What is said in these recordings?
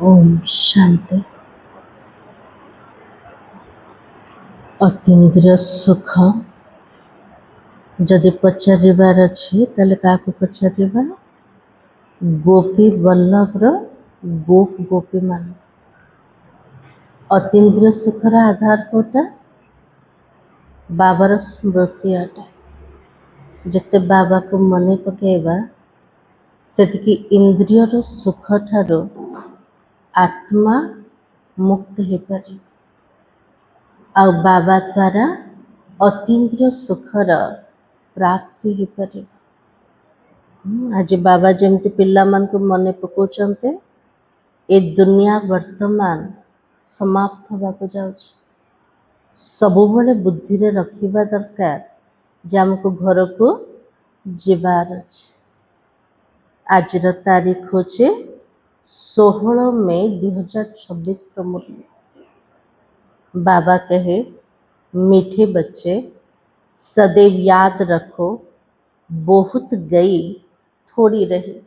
ओम शांति। अतीन्द्रिय सुख जदि पचारिबार अछि ताले काहाकु पचारिबा? गोपी वल्लभर गोप गोपी मान। अतीन्द्रिय सुखर आधार कोटा बाबार स्मृति अटे। जेते बाबा को मने पकेबा सेटिकी इंद्रियर सुख ठारो आत्मा मुक्त हो पारे। आउ बाबा द्वारा अतीन्द्रिय सुखर प्राप्ति हो पारे। आज बाबा जमती पिल्ला मन को मने पकोचंते ए दुनिया वर्तमान समाप्त होबाको जाउछि। सबुबले बुद्धि रे रखिबा दरकार जे हमको घर को जिबार अछि। आजर तारीख होचे 16 मई 2026 रो मुरली। बाबा कहे मीठे बच्चे सदैव याद रखो बहुत गई थोड़ी रही,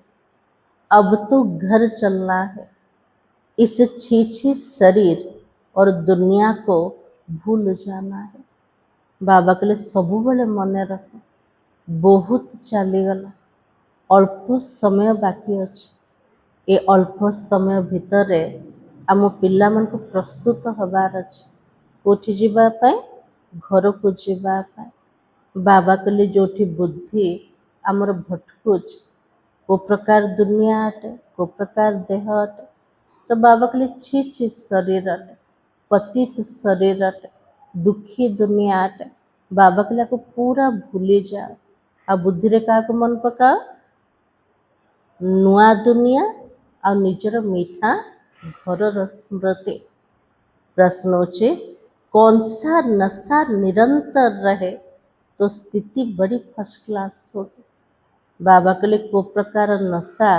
अब तो घर चलना है। इस छीछी शरीर और दुनिया को भूल जाना है। बाबा कहले सबुबले मने रख बहुत चलीगला अल्प समय बाकी अछि। ए अल्प समय भितरे आम पिला मन को प्रस्तुत हबार अछि कोठी जीवा पाए घर को जीवा पाए। बाबा कहले जोठी बुद्धि आमर भटकुच को प्रकार दुनिया अटे को प्रकार देह अटे। तो बाबा कहले छी छी शरीर अटे पतित शरीर अटे दुखी दुनिया अटे। बाबा कहले को पूरा भूली जाओ आ बुद्धि रे का को मन पकाओ नुआ दुनिया आ निजर मीठा घर स्मृति। प्रश्न होचे कौन सा नशा निरंतर रहे तो स्थिति बड़ी फर्स्ट क्लास होगी। बाबा कहले को प्रकार नशा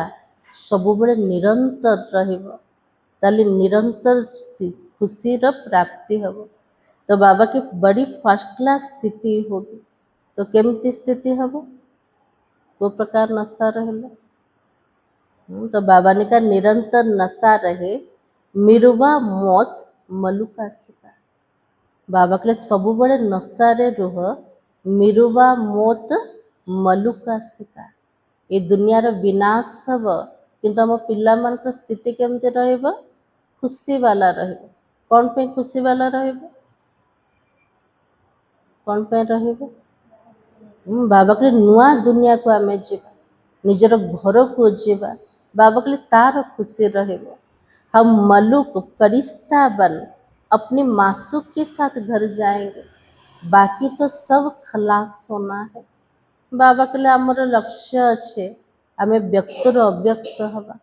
सबुबले निरंतर रहिबो ताले निरंतर खुशी र प्राप्ति हबो। तो बाबा की बड़ी फर्स्ट क्लास स्थिति होगी। तो केमती स्थिति हबो को प्रकार नशा रहेला। तो बाबा ने कहा निरंतर नशा रहे मिरुवा मौत मलुका शिकार। बाबा कहले सबुबले नशा रे रुह मिरुवा मौत मलुका शिकार। ए दुनिया रो विनाश हब किंतु हम पिला मन को स्थिति केमते रहइबो खुशी वाला रहइबो। कौन पे खुशी वाला रहइबो कौन पे रहइबो बाबा कहले नुआ दुनिया को आमे जीवा निजर घर को जीवा। बाबा कहले तार खुशी रहइबो। हम मलुक फरिश्ता बन अपने मासूक के साथ घर जाएंगे बाकी तो सब खलास होना है। बाबा कहले आमर लक्ष्य अच्छे आमे व्यक्त रो अव्यक्त हवा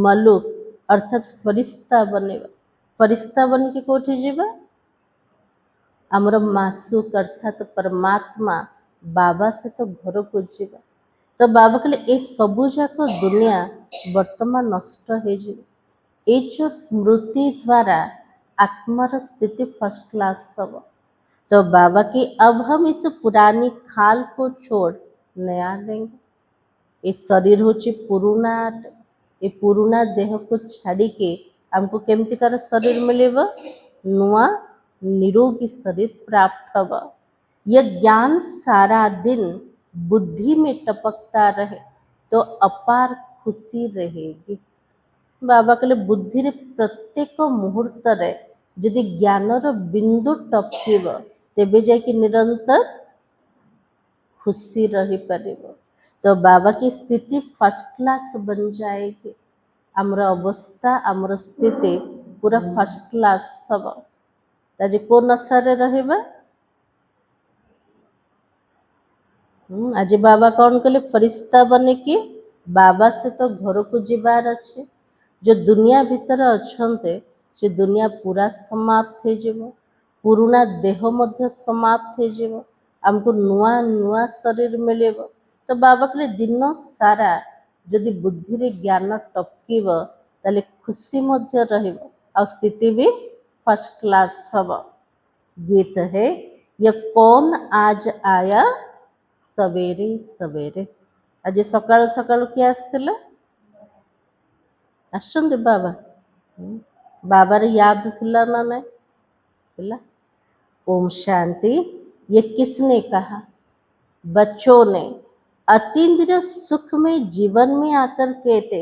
मलुक अर्थात फरिश्ता बनेबा। फरिश्ता बन के कोठी जीवा आमर मासूक अर्थात परमात्मा बाबा से तो घर को जीवा। तो बाबा कहले ए सबु जाक दुनिया वर्तमान नष्ट हो जीव। ए जो स्मृति द्वारा आत्मार स्थिति फर्स्ट क्लास हब। तो बाबा की अब हम इस पुरानी खाल को छोड़ नया लेंगे। ये शरीर होची पुरुना ये पुरुना देह को छाड़ी के हमको केमती कर शरीर मिलेबा नुआ निरोगी शरीर प्राप्त हब। यह ज्ञान सारा दिन बुद्धि में टपकता रहे तो अपार खुशी रहेगी। बाबा कहले बुद्धि रे प्रत्येक मुहूर्त रे यदि ज्ञानर बिंदु टपकिब तेबे जाके निरंतर खुशी रही पारिबो। तो बाबा की स्थिति फर्स्ट क्लास बन जाएगी। आमर अवस्था आमर स्थिति पूरा फर्स्ट क्लास हब। ताजे को नशारे रहइबा आज बाबा कौन कहले फरिश्ता बने कि बाबा से तो घर को जीवार अच्छे। जो दुनिया भीतर अच्छे से दुनिया पूरा समाप्त हो जीवो पुरुना देह मध्य समाप्त हो जीवो हमको नुआ नुआ शरीर मिलेबो। तो बाबा कहले दिन सारा जदि बुद्धि रे ज्ञान टपकीब ताले खुशी मध्य रहिबो और स्थिति भी फर्स्ट क्लास हब। गीत है ये कौन आज आया सवेरे सवेरे। आज सकाळु सकाळु किए आसथिले ଆସୁଛନ୍ତି ବାବା? ବାବାର याद थिला ना नहीं थिला? ओम शांति। ये किसने कहा? बच्चों ने अतीन्द्रिय सुख में जीवन में आकर कहते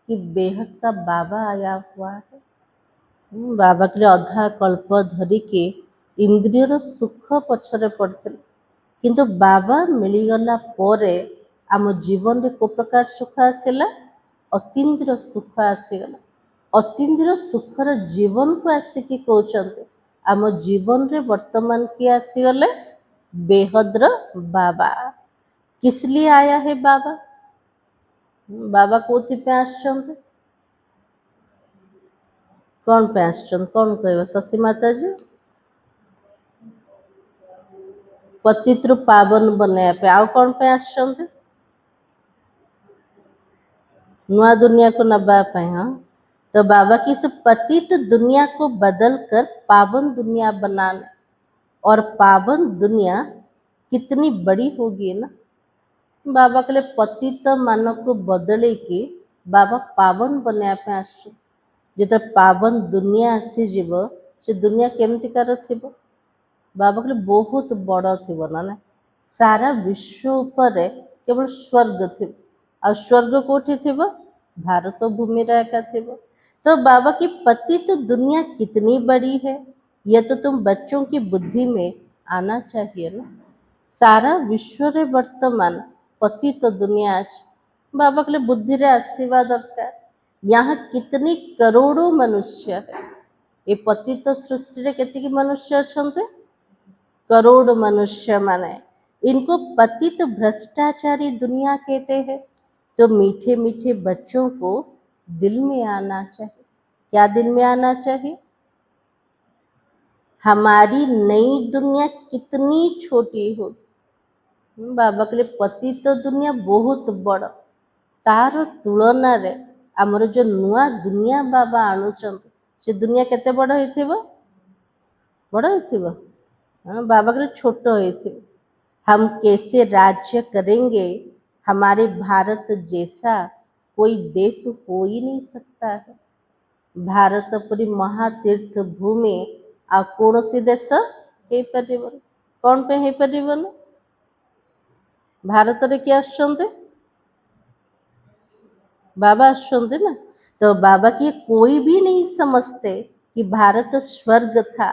कि बेहद का बाबा आया हुआ है। बाबा के अधा कल्प धरिकी इंद्रियर सुख पछरे पड़ते, किंतु बाबा मिलगला परे आम जीवन में को प्रकार सुख आसला? अतीन्द्रिय सुख आसीगला। अतीन्द्रिय सुखर जीवन को आसिकी कहते आम जीवन रे वर्तमान किए आसीगले? बेहद्र बाबा। किस लिए आया है बाबा? बाबा कोथि आसछन्ते? कौन पे आसछन्ते? कौन कहबा शशि माता जी? पतित पावन बनया पे। आउ कौन पे आसछन्ते? नुआ दुनिया को नबा पाए। हाँ, तो बाबा की इस पतित दुनिया को बदल कर पावन दुनिया बनाने, और पावन दुनिया कितनी बड़ी होगी ना। बाबा के लिए पतित मान को बदले कि बाबा पावन बनया पे आसछ। जिते पावन दुनिया आसीजिव से दुनिया केमतिकार थिबो? बाबा के लिए बहुत बड़ थिबो ना। सारा विश्व उपरे केवल स्वर्ग थिबो। आ स्वर्ग कोठी थिबो? भारत भूमि एका थिबो। तो बाबा की पतित दुनिया कितनी बड़ी है, यह तो तुम बच्चों की बुद्धि में आना चाहिए ना। सारा विश्व रे वर्तमान पतित दुनिया अछि। बाबा के लिए बुद्धि रे आशीर्वाद दरकार। यहाँ कितनी करोड़ों मनुष्य है। ये पतित सृष्टि रे केतिकी मनुष्य अछन्ते? करोड़ मनुष्य माने। इनको पतित भ्रष्टाचारी दुनिया कहते हैं। तो मीठे मीठे बच्चों को दिल में आना चाहिए। क्या दिल में आना चाहिए? हमारी नई दुनिया कितनी छोटी होगी। बाबा के लिए पतित दुनिया बहुत बड़। तार तुलना रे आमर जो नुआ दुनिया बाबा आणुचंत से दुनिया केते बड़ होइथिबो? बड़ होइथिबो? हाँ, बाबा के लिए छोट होइथिबो। हम कैसे राज्य करेंगे? हमारे भारत जैसा कोई देश हो ही नहीं सकता है। भारत पूरी महातीर्थ भूमि आ कौन सी देश हे परिबन? कौन पे हे परिबन? भारत रे क्या आछन्ते? बाबा आछन्ते ना। तो बाबा की कोई भी नहीं समझते कि भारत स्वर्ग था।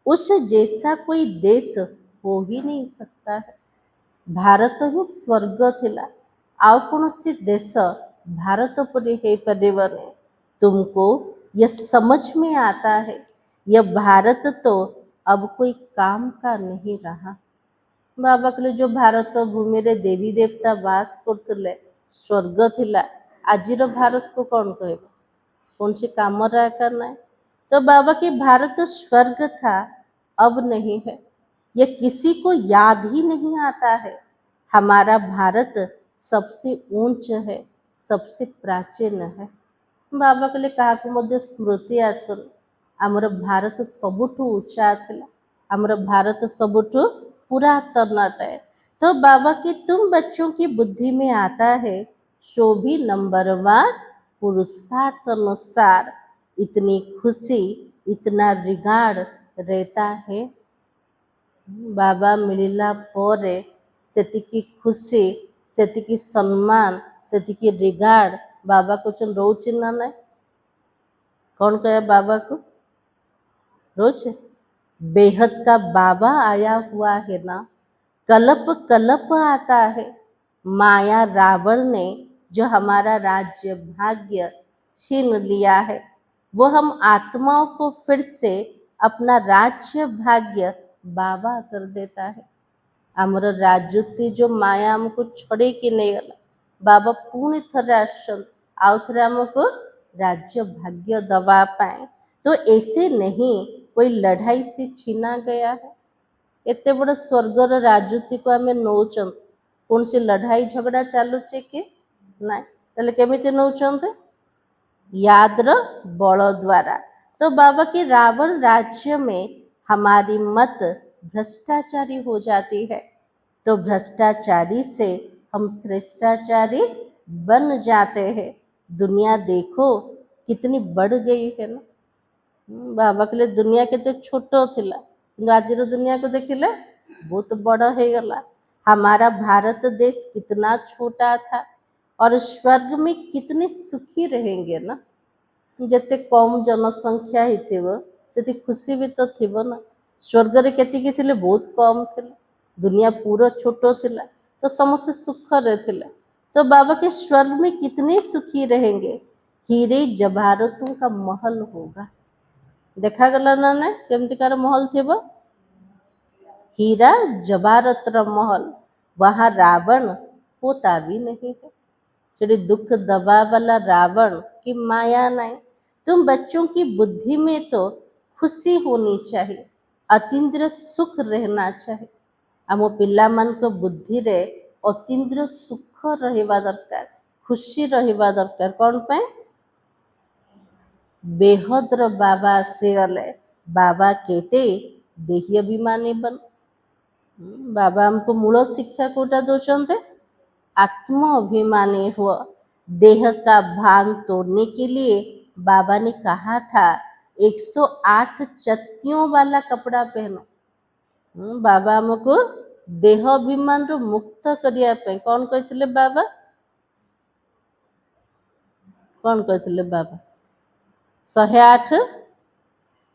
उस जैसा कोई देश हो ही नहीं सकता है। भारत ही स्वर्ग थिला। आउ कौन सी देश भारत परि हे परिबने। तुमको यह समझ में आता है, यह भारत तो अब कोई काम का नहीं रहा। बाबा के लिए जो भारत भूमि रे देवी देवता वास करते स्वर्ग थिला, आजिर भारत को कौन कहबो? कौन सी काम करना है? तो बाबा के भारत स्वर्ग था, अब नहीं है। यह किसी को याद ही नहीं आता है। हमारा भारत सबसे ऊंच है, सबसे प्राचीन है। बाबा के लिए कहा स्मृति आसन आमर भारत सबुठु ऊंचा थिला, आमर भारत सबुठु पुरातन अटे। तो बाबा की तुम बच्चों की बुद्धि में आता है, सो भी नंबरवार पुरुषार्थ अनुसार इतनी खुशी, इतना रिगार्ड रहता है। बाबा मिलला परे सेतिकी खुशी, सेतिकी सम्मान, सेतिकी रिगार्ड बाबा को चल रोचे ना नहीं? कौन कहे बाबा को रोचे? बेहद का बाबा आया हुआ है ना। कलप कलप आता है। माया रावण ने जो हमारा राज्य भाग्य छीन लिया है, वो हम आत्माओं को फिर से अपना राज्य भाग्य बाबा कर देता है। आमर राजुति जो माया हमको छड़े कि नहीं गला, बाबा पुणी थरे आसन आउ थे आमको राज्य भाग्य दवा पाए। तो ऐसे नहीं कोई लड़ाई से छीना गया है। एते बड़ स्वर्गर राजुति को आम नौचन, कौन सी लड़ाई झगड़ा चलुचे कि ना? ताले केमिति नौचंते? यादर बल द्वारा। तो बाबा के रावण राज्य में हमारी मत भ्रष्टाचारी हो जाती है, तो भ्रष्टाचारी से हम श्रेष्ठाचारी बन जाते हैं। दुनिया देखो कितनी बढ़ गई है ना। बाबा कहले दुनिया केते छोट थिला किंतु आजिर दुनिया को देखिले बहुत बड़ हो गला। हमारा भारत देश कितना छोटा था और स्वर्ग में कितने सुखी रहेंगे ना। ଯେତେ କମ୍ ଜନସଂଖ୍ୟା ହେଇଥିବ ସେଠି ଖୁସି ବି ତ ଥିବ ନା। ସ୍ୱର୍ଗରେ କେତିକି ଥିଲେ ବହୁତ କମ୍ ଥିଲେ, दुनिया पूरा छोटो थिला तो समस्त सुखरे ଥିଲେ। तो बाबा के स्वर्ग में कितने सुखी रहेंगे, हीरे जवाहरातों का महल होगा। ଦେଖାଗଲା ନା ନାଇଁ କେମିତିକାର महल ଥିବ, हीरा जवाहरतर महल। वहाँ रावण होता भी नहीं है, चलिए दुख दबा वाला रावण की माया नहीं। तुम बच्चों की बुद्धि में तो खुशी होनी चाहिए, अतीन्द्र सुख रहना चाहिए। आम पिलाମାନଙ୍କ बुद्धिरे अतीन्द्र सुख रहिबा दरकार, खुशी रहिबा दरकार। कौन पे बेहद्र बाबा आसीगले, बाबा केते देही अभिमानी बन। बाबा हमको मूल शिक्षा कोटा दौरान आत्म अभिमानी हुआ। देह का भान तोड़ने के लिए बाबा ने कहा था 108 चत्तियों वाला कपड़ा पहनो। बाबा हमको देह अभिमान रो मुक्त करिया पे कौन कहते बाबा, कौन कहते बाबा 108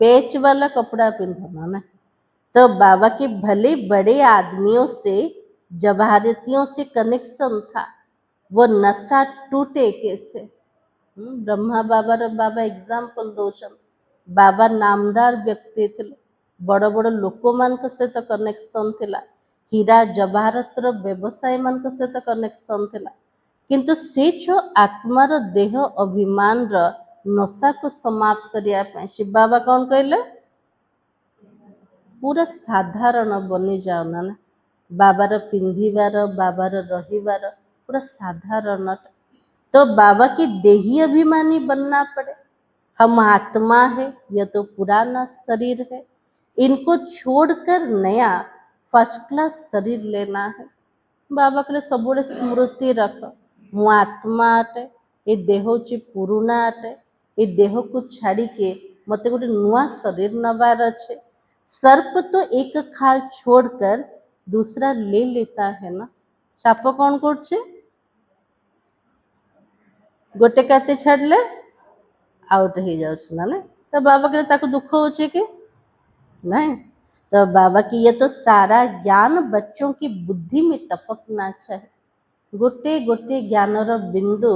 पेच वाला कपड़ा पिंधना ना। तो बाबा के भले बड़े आदमियों से जवाहरतियों से कनेक्शन था, वो नशा टूटे कैसे। ब्रह्मा बाबा रो बाबा एग्जाम्पल दौरान बाबा नामदार व्यक्ति थे, बड़ बड़ लोक मान सहित कनेक्शन थिला, हीरा जवाहरतर व्यवसाय मान सहित कनेक्शन थिला। किंतु से जो आत्मार देह अभिमान र नशा को समाप्त करने शिव बाबा कौन कहले, पूरा साधारण बनी जाओ ना। बाबार पिंधिबार बाबार रहिबार पूरा साधारण। तो बाबा की देही अभिमानी बनना पड़े। हम आत्मा है, यह तो पुराना शरीर है, इनको छोड़कर नया फर्स्ट क्लास शरीर लेना है। बाबा कहले सब स्मृति रख, मु आत्मा अटे, ये देह हूँ पुराना अटे, ये देह को छाड़ी के मत गोटे नुआ शरीर नबार अच्छे। सर्प तो एक खाल छोड़कर दूसरा ले लेता है ना, साप कौन करछे गोटे काते छाड़ले आउट हो जाउछ ना। तो बाबा कहले ताको दुख होचे कि नहीं। तो बाबा की ये तो सारा ज्ञान बच्चों की बुद्धि में टपकना चाहिए। गोटे गोटे ज्ञानर बिंदु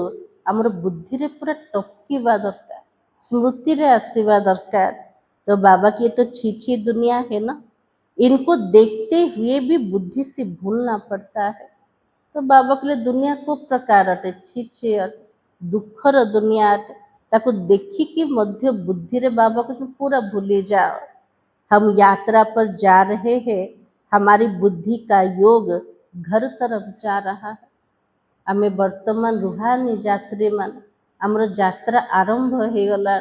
आमर बुद्धि रे पूरा टपकीबा दरकार, स्मृति रे आसीबा दरकार। तो बाबा की ये तो छीछी दुनिया है ना, इनको देखते हुए भी बुद्धि से भूलना पड़ता है। तो बाबा के लिए दुनिया को प्रकार अटे, छीछे अटे, दुखर दुनिया अटे, ताको देखी कि मध्य बुद्धि रे बाबा को पूरा भूली जाओ। हम यात्रा पर जा रहे हैं, हमारी बुद्धि का योग घर तरफ जा रहा है। आमे वर्तमान रुहानी यात्री मान आमर यात्रा आरंभ हो गला।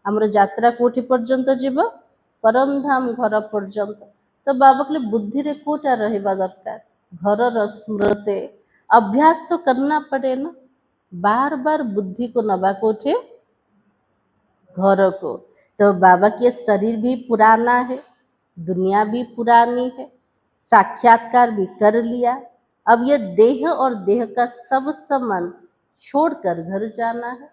आमर यात्रा कोठी पर्यंत जीव, परम धाम घर पर्यंत। तो बाबा के बुद्धि रे कोटा रहिबा दरकार, घर स्मृति अभ्यास तो करना पड़े ना। बार बार बुद्धि को नबा कोठे घर को। तो बाबा के शरीर भी पुराना है, दुनिया भी पुरानी है, साक्षात्कार भी कर लिया। अब ये देह और देह का सब संबंध छोड़कर घर जाना है।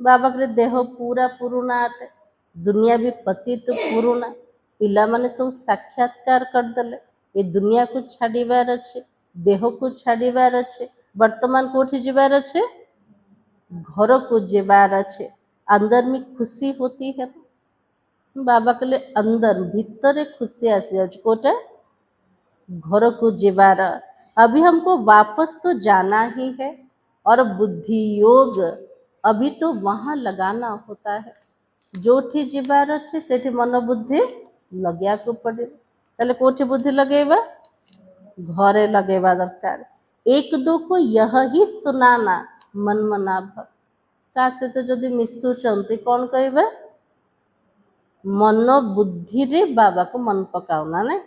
बाबा के देह पूरा पुराना अटे, दुनिया भी पतित पुराना। पिला माने सब साक्षात्कार करदेले, ये दुनिया को छाड़ीबार अच्छे, देह को छाड़ीबार अच्छे, वर्तमान कोठी जीवार अच्छे, घर को जीवार अच्छे। अंदर में खुशी होती है। बाबा के लिए अंदर भीतर खुशी आसी जाए, कोटे घर को जीवार। अभी हमको वापस तो जाना ही है और बुद्धि योग अभी तो वहाँ लगाना होता है। जोठी जीवार अच्छे सेठी मन बुद्धि लगे को पड़े। ताले कोठी बुद्धि लगेबा, घरे लगेबा दरकार। एक दो को यह ही सुनाना मन मना भर का सहित जदि मिशुचंती कौन कहबे, मन बुद्धि रे बाबा को मन पकाउना ने।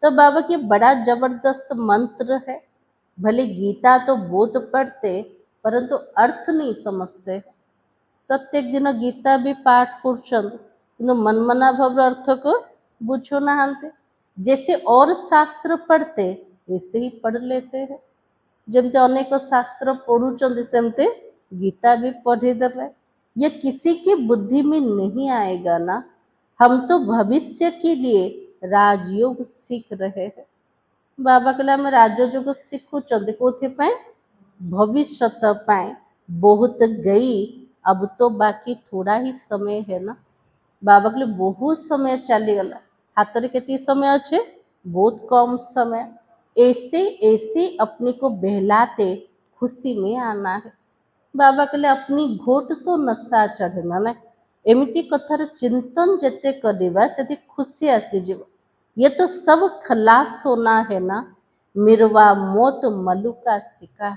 तो बाबा की बड़ा जबरदस्त मंत्र है। भले गीता तो बहुत पढ़ते परंतु अर्थ नहीं समझते। प्रत्येक दिन गीता भी पाठ कर मनमना भाव अर्थ को बुझु नहांते। जैसे और शास्त्र पढ़ते ऐसे ही पढ़ लेते हैं। जमते अनेक शास्त्र पढ़ुचंदी सेमते गीता भी पढ़ीदेले। ये किसी की बुद्धि में नहीं आएगा ना। हम तो भविष्य के लिए राजयोग सीख रहे हैं। बाबा कहले आम राजयोग शिखुचंदी कोथिपाई भविष्यत पाए। बहुत गई, अब तो बाकी थोड़ा ही समय है ना। बाबा कहले बहुत समय चलीगला, हाथ में केती समय अच्छे, बहुत कम समय। ऐसे ऐसे अपने को बहलाते खुशी में आना है। बाबा कहले अपनी घोट तो नशा चढ़ना ना। एमती कथार चिंतन जेते करवा से खुशी आसीज। ये तो सब खलास होना है ना। मिरवा मौत मलु का शिकार।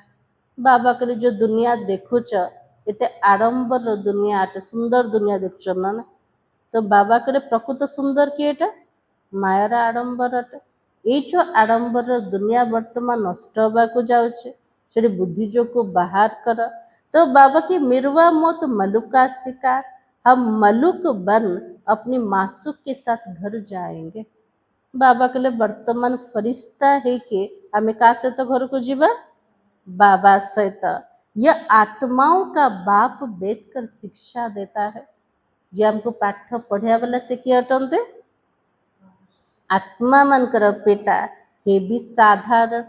बाबा कहले जो दुनिया देखुच एते आडंबर दुनिया अटे, सुंदर दुनिया देखुच ना। तो बाबा कहले प्रकृत सुंदर किएटा मायार आडंबर अटे। ये जो आडंबर दुनिया वर्तमान नष्ट होगा जाऊे से बुद्धिजोग को बाहर कर। तो बाबा की मिरवा मौत मलुक का शिकार। हम मलुक बन अपनी मासूक के साथ घर जाएंगे। बाबा कहले वर्तमान फरिश्ता है कि हमें का से तो घर को जीवा बाबा सहित। यह आत्माओं का बाप बैठकर शिक्षा देता है। जे हमको पाठ पढ़िया वाला से किए अटंते आत्मा मनकर पिता हे भी साधारण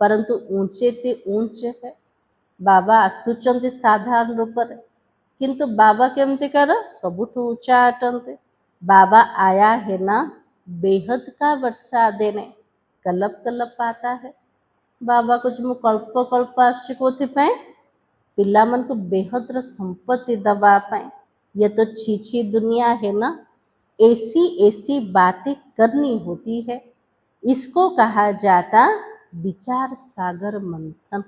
परंतु ऊंचे ते ऊंचे है। बाबा आसुचंती साधारण रूप रे, किंतु बाबा केमती कर सबुठु ऊंचा अटंते। बाबा आया है ना बेहद का वर्षा देने, कलप कलप आता है। बाबा कुछ मु कल्प कल्प आसपाई पिला मन को बेहद संपत्ति दबा पाए। ये तो छीछी दुनिया है ना। ऐसी ऐसी बातें करनी होती है। इसको कहा जाता विचार सागर मंथन।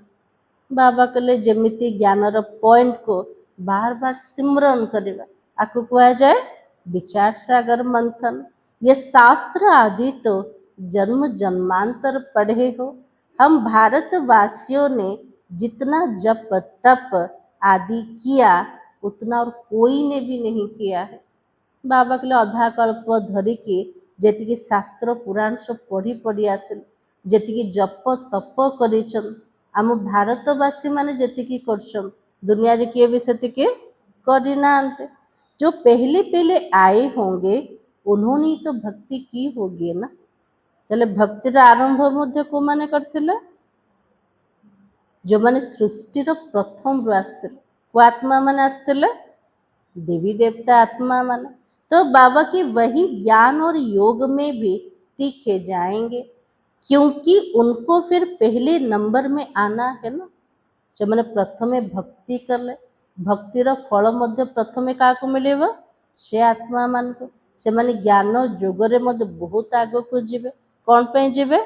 बाबा कहले जमिति ज्ञानर पॉइंट को बार बार सिमरन करवा आपको कहा जाए विचार सागर मंथन। ये शास्त्र आदि तो जन्म जन्मांतर पढ़े हो। हम भारतवासियों ने जितना जप तप आदि किया उतना और कोई ने भी नहीं किया है। बाबा कहले अधा कल्प धरिकी जेतिकी शास्त्र पुराण सब पढ़ी पढ़ी आसिल, जेतिकी जप तप करिछन आम भारतवासी माने जेतिकी करछन दुनिया रे किए भी सेतिके करि नांते। जो पहले पहले आए होंगे उन्होंने ही तो भक्ति की होगी ना। ताले भक्तिर आरंभ मध्य को माने करथिले जो माने सृष्टिर प्रथम आसथिले को आत्मा माने आसथिले देवी देवता आत्मा माने। तो बाबा की वही ज्ञान और योग में भी तीखे जाएंगे, क्योंकि उनको फिर पहले नंबर में आना है ना। जो मैंने प्रथमे भक्ति कर ले, भक्तिर फल मध्य प्रथमे क्या मिले से आत्मा मान को से माने ज्ञान जोगरे मध्य बहुत आग को जीवे। कौन पे जीवे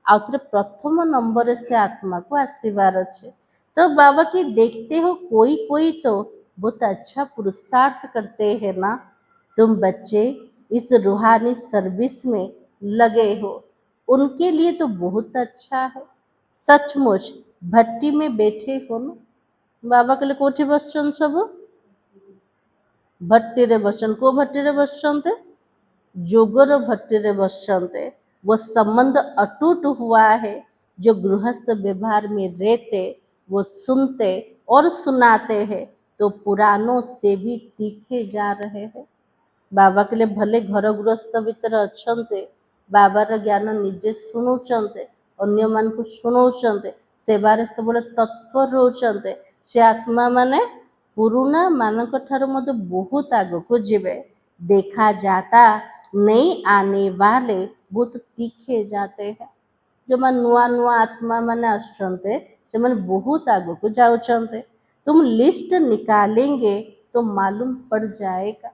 आउथरे प्रथम नंबर से आत्मा को आसीबार अच्छे। तो बाबा की देखते हो कोई कोई तो बहुत अच्छा पुरुषार्थ करते हैं ना। तुम बच्चे इस रूहानी सर्विस में लगे हो, उनके लिए तो बहुत अच्छा है। सचमुच भट्टी में बैठे हो ना। बाबा कहले कोठी बसचन सब भट्टी रे बसन को भट्टी रे बसचंते जोगर भट्टी रे बसचंते। वो संबंध अटूट हुआ है। जो गृहस्थ व्यवहार में रहते वो सुनते और सुनाते हैं तो पुराणों से भी तीखे जा रहे हैं। बाबा के लिए भले घर गृहस्थ भितर अच्छे बाबार ज्ञान निजे शुणुचंते अन्य मान को शुणुचंते सेवारे सब तत्पर रोचंते से आत्मा माने पुरुना मानक ठार मध्य बहुत आग को जीवे। देखा जाता नहीं आने वाले बहुत तीखे जाते हैं। जो मान नुआ नुआ आत्मा माने आसुचंते से माने बहुत आग को जाउचंते। तुम लिस्ट निकालेंगे तो मालूम पड़ जाएगा।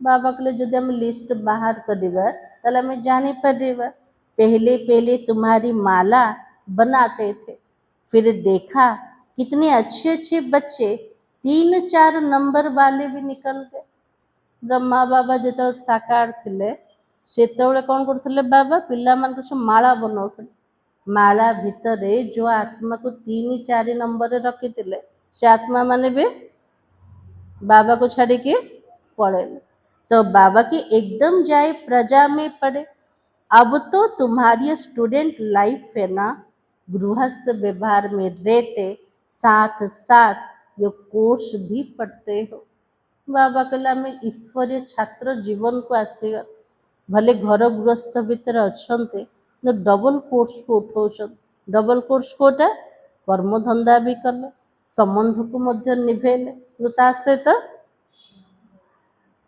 बाबा कहले जदि हम लिस्ट बाहर करिबा ताले हमें जानी पड़ेगा। पहले पहले तुम्हारी माला बनाते थे, फिर देखा कितने अच्छे अच्छे बच्चे 3-4 नंबर वाले भी निकल गए। ब्रह्मा बाबा जो साकार थिले सेतबेले कौन करथिले बाबा पिला मान को माला बनाउथिले। माला भितरे जो आत्मा को 3-4 नंबर रखी से आत्मा माने भी बाबा को छाड़ी के पड़े तो बाबा की एकदम जाए प्रजा में पड़े। अब तो तुम्हारी स्टूडेंट लाइफ है ना, गृहस्थ व्यवहार में रहते साथ साथ ये कोर्स भी पढ़ते हो। बाबा कहला में ईश्वरीय छात्र जीवन को आसीगा भले घर गृहस्थ भितर अच्छे डबल कोर्स को उठाउछन। डबल कोर्स कोटा कर्मधंदा भी कले संबंध को मध्य निभेले ता सहित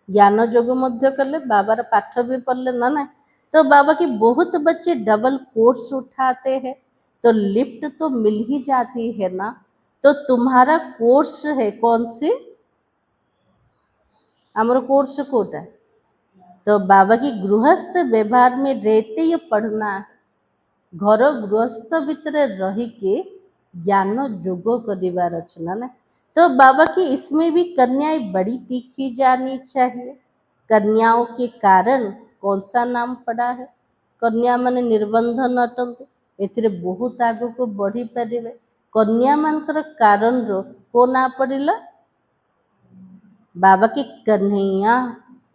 ज्ञान जोग मध्य कले बाबार पाठ भी पढ़ले ना ना। तो बाबा की बहुत बच्चे डबल कोर्स उठाते हैं तो लिफ्ट तो मिल ही जाती है ना। तो तुम्हारा कोर्स है कौन सी, हमारा कोर्स कोटा तो बाबा की गृहस्थ व्यवहार में रहते ये पढ़ना है। घर गृहस्थ भितर रही के ज्ञान जोग करिवार अछि ना। तो बाबा की इसमें भी कन्याएं बड़ी तीखी जानी चाहिए। कन्याओं के कारण कौन सा नाम पड़ा है, कन्या माने निर्बंधन अटंत एथिरे बहुत आगु को बढ़ी पारिबे। कन्या मानकर कारण रो को ना पड़िला बाबा के कन्हैया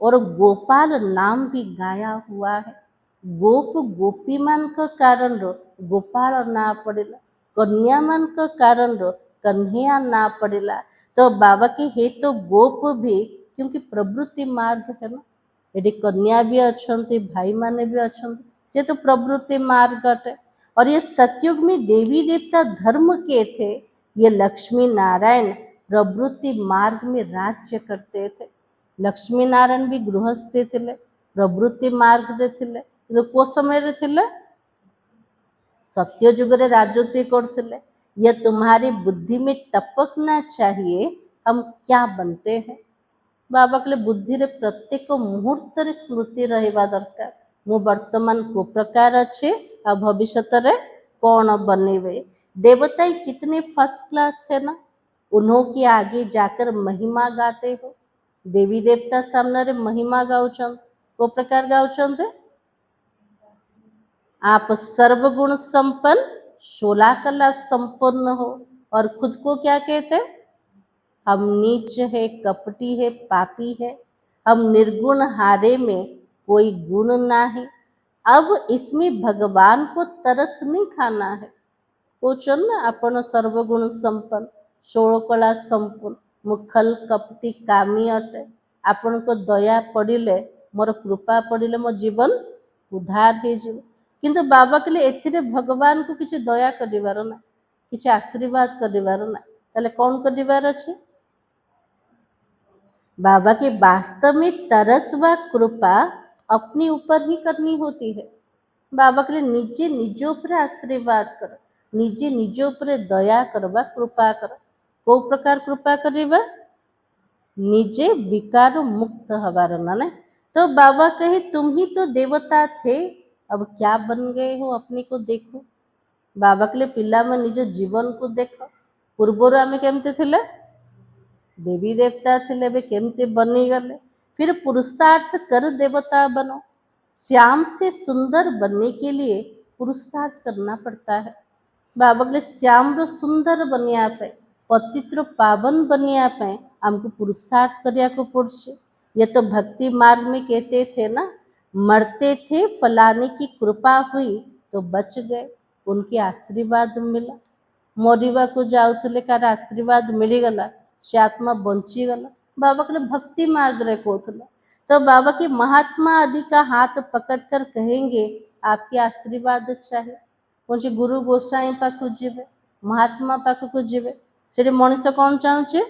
और गोपाल नाम भी गाया हुआ है। गोप गोपी मान का कारण रो गोपाल ना पड़ेला, कन्या मान का कारण रो कन्हैया ना पड़ेला। तो बाबा के हे तो गोप भी क्योंकि प्रवृत्ति मार्ग है ना, ये कन्या भी अच्छे भाई माने भी अच्छे ये तो प्रवृत्ति मार्ग अटे। और ये सतयुग में देवी देवता धर्म के थे, ये लक्ष्मी नारायण प्रवृत्ति मार्ग में राज्य करते थे। लक्ष्मी नारायण भी गृहस्थे थे प्रवृत्ति मार्ग रे थिले तो को समय रे थिले सत्य जुग रे राजनीति करथिले। ये तुम्हारी बुद्धि में टपकना चाहिए हम क्या बनते हैं। बाबा कहले बुद्धि रे प्रत्येक मुहूर्त रे स्मृति रहबा दरकार मु वर्तमान को प्रकार अच्छे आ भविष्यत रे कौन बनेबे। देवता कितने फर्स्ट क्लास है ना, उन्हों के आगे जाकर महिमा गाते हो। देवी देवता सामने रे महिमा गाउछन को प्रकार गाउछन थे आप सर्वगुण संपन्न 16 कला संपन्न हो और खुद को क्या कहते, हम नीच है कपटी है पापी है, हम निर्गुण हारे में कोई गुण ना है। अब इसमें भगवान को तरस नहीं खाना है। पूछन ना अपन सर्वगुण संपन्न 16 कला संपन्न मुखल कपटी कामी अटे, आपण को दया पड़िले मोर कृपा पड़िले मो जीवन उद्धार हो जाए। किंतु बाबा कहले एथिरे भगवान को किसी दया करिवार ना, किसी आशीर्वाद करिवार ना, ताले कौन करिवार अछि। बाबा के वास्तव में तरस व कृपा अपने ऊपर ही करनी होती है। बाबा कहले निजे निज ऊपर आशीर्वाद कर, निजे निज ऊपर दया करवा कृपा कर। को प्रकार कृपा करिबा, निजे विकार मुक्त हवार ना। तो बाबा कहे तुम ही तो देवता थे अब क्या बन गए हो अपने को देखो। बाबा कहले पिला में निज जीवन को देख, पूर्वर आम केमती थिले देवी देवता थिले बे केमती बनी गले, फिर पुरुषार्थ कर देवता बनो। श्याम से सुंदर बनने के लिए पुरुषार्थ करना पड़ता है। बाबा कहले श्याम रो सुंदर बनिया पे पतित्र पावन बनिया पे हमको पुरुषार्थ करिया को पड़छे। ये तो भक्ति मार्ग में कहते थे ना, मरते थे फलाने की कृपा हुई तो बच गए, उनके आशीर्वाद मिला। मरिवा को जाऊले कार आशीर्वाद मिलीगला से आत्मा बंचीगला। बाबा कहले भक्ति मार्ग रे कहते। तो बाबा के महात्मा आदि का हाथ पकड़कर कहेंगे आपके आशीर्वाद चाहिए, कौन गुरु गोसाई पाखु जीवे महात्मा पाखु जीवे से मनीष कौन चाहूचे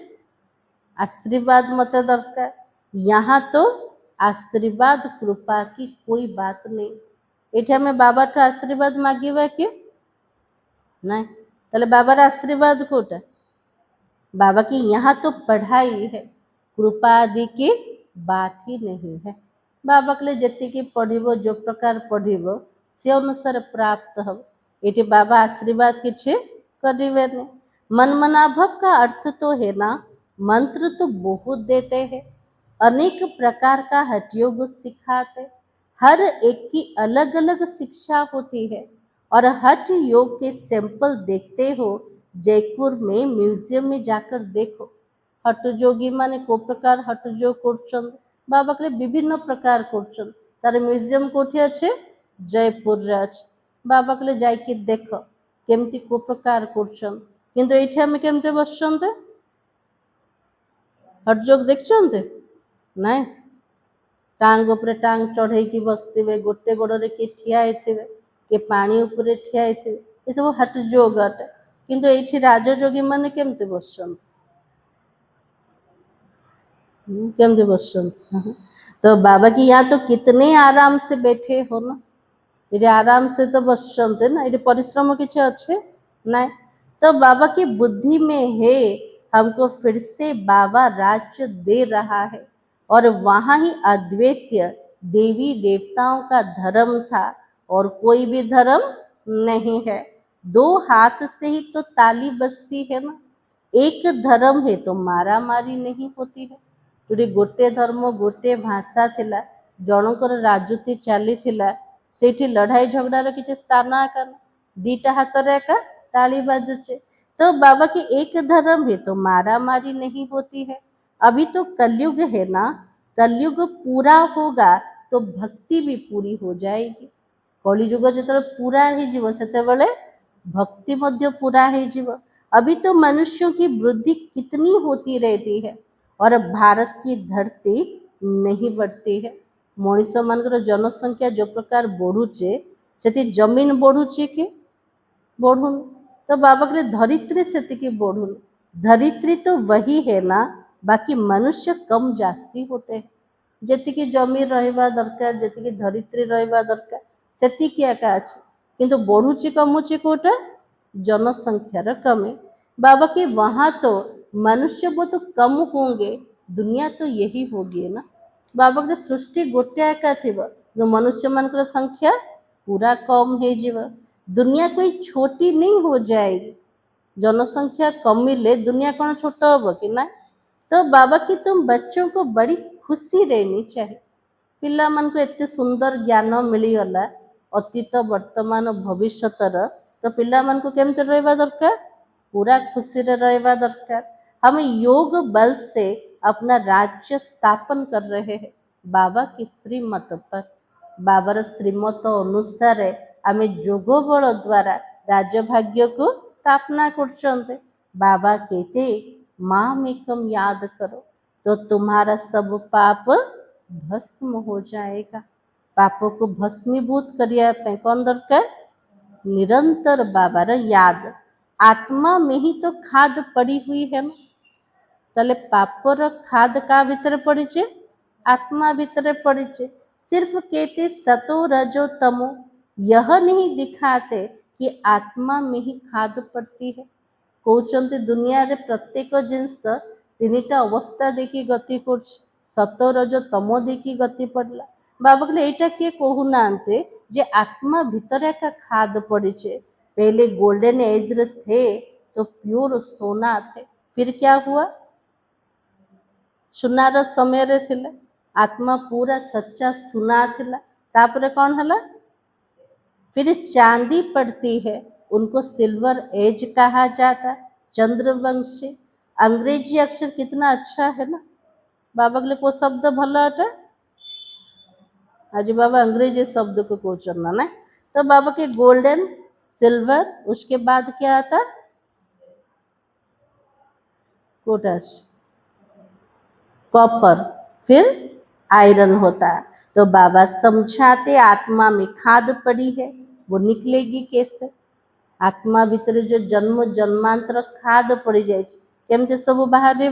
आशीर्वाद मत दरकार। यहाँ तो आशीर्वाद कृपा की कोई बात नहीं, ये हमें बाबा ठो आशीर्वाद मांगे कि नहीं, ताले बाबार आशीर्वाद कोटा बाबा की यहाँ तो पढ़ाई है, कृपा आदि की बात ही नहीं है। बाबा के लिए जी पढ़ो जो प्रकार पढ़ो से अनुसार प्राप्त हो, ये बाबा आशीर्वाद किसी करेंगे नहीं। मन मनाभव का अर्थ तो है ना, मंत्र तो बहुत देते हैं, अनेक प्रकार का हठयोग सिखाते, हर एक की अलग अलग शिक्षा होती है। और हठ योग के सैंपल देखते हो जयपुर में म्यूजियम में जाकर देखो, हट जोगी माने को प्रकार हट जो करछन बाबा कहले विभिन्न प्रकार करछन तार म्यूजियम कोठी अच्छे जयपुर रे अच्छे बाबा कहले जाइके देख केमती को प्रकार करछन किंतु एठी हम केमते बसछन्ते हट जोग देखछन्ते नाइ टांग उपरे टांग चढ़ेकी बसथिबे गोटे गोड़े किए ठिया हेथिबे किए पानी उपरे ठिया हेथिबे ए सब हट जोग अटे किंतु एठी राजयोगी माने केमते बसछन्ते केमते बसछन्ते तो बाबा की यहाँ तो कितने आराम से बैठे हो ना ये आराम से तो बसछन्ते ना ये परिश्रम किसी अच्छे ना तो बाबा की बुद्धि में है हमको फिर से बाबा राज्य दे रहा है और वहाँ ही अद्वैतीय देवी देवताओं का धर्म था और कोई भी धर्म नहीं है दो हाथ से ही तो ताली बजती है ना एक धर्म है तो मारा मारी नहीं होती है जोड़ी गोटे धर्म गोटे भाषा थिला जनकर राजनीति चली सेठी लड़ाई झगड़ार किसी स्थान आका दीटा हाथ एका ताली बाजुचे तो बाबा की एक धर्म है तो मारा मारी नहीं होती है अभी तो कलयुग है ना कलयुग पूरा होगा तो भक्ति भी पूरी हो जाएगी कलिजुग जो पूरा हो से भक्ति मध्य पूरा हो अभी तो मनुष्यों की वृद्धि कितनी होती रहती है और भारत की धरती नहीं बढ़ती है मनीष मानकर जनसंख्या जो प्रकार बढ़ुचे से जमीन बढ़ुचे कि बढ़ुन तो बाबा कहले धरित्री से बढ़ुन धरित्री तो वही है ना बाकी मनुष्य कम जास्ती होते हैं जेतिकी जमी रहिबा दरकार जेतिकी धरित्री रहिबा दरकार सेतिकी एका अछि किंतु बढ़ुची कमुची कोटा जनसंख्यार कमी बाबा के वहाँ तो मनुष्य वो तो कम होंगे दुनिया तो यही होगी ना बाबा के सृष्टि गोटे एका थिबो जो मनुष्य मानकर संख्या पूरा कम हो जीव दुनिया कोई छोटी नहीं हो जाएगी जनसंख्या कमिले दुनिया कौन छोट हम कि ना तो बाबा की तुम बच्चों को बड़ी खुशी रहनी चाहिए पिला मान को एते सुंदर ज्ञान मिलगला अतीत वर्तमान भविष्यतर तो पिला मान को केमते रहबा दरकार पूरा खुशी रे रहबा दरकार हम योग बल से अपना राज्य स्थापन कर रहे हैं बाबा की श्रीमत पर बाबार श्रीमत अनुसार आम जोग बल द्वारा राज्य भाग्य को स्थापना कर बाबा कहते माम एकम याद करो तो तुम्हारा सब पाप भस्म हो जाएगा पापों को भस्मीभूत करिया कौन दरकार निरंतर बाबार याद आत्मा में ही तो खाद पड़ी हुई है ना तले पापर खाद का भीतर पड़ी आत्मा भीतर पड़ी सिर्फ कहते सतो रजो तमो यह नहीं दिखाते कि आत्मा में ही खाद पड़ती है कहते दुनिया रे प्रत्येक जिनस तीन अवस्था देखी गति कर सत रज तम देखी गति पड़ला बाबा कहले एटा किए कहूना जे आत्मा भीतर एक खाद पड़ी पहले गोल्डन एज रे थे तो प्योर सोना थे फिर क्या हुआ सुनार समय रे थिले आत्मा पूरा सच्चा सुना थिला तापरे कौन हला फिर चांदी पड़ती है उनको सिल्वर एज कहा जाता चंद्रवंशी अंग्रेजी अक्षर कितना अच्छा है ना बाबा के को शब्द भला अटे आज बाबा अंग्रेजी शब्द को कोचरना ना तो बाबा के गोल्डन सिल्वर उसके बाद क्या आता कोटस कॉपर फिर आयरन होता है तो बाबा समझाते आत्मा में खाद पड़ी है वो निकलेगी कैसे आत्मा भीतर जो जन्म जन्मांतर खाद पड़ी जाए केमते सब बाहर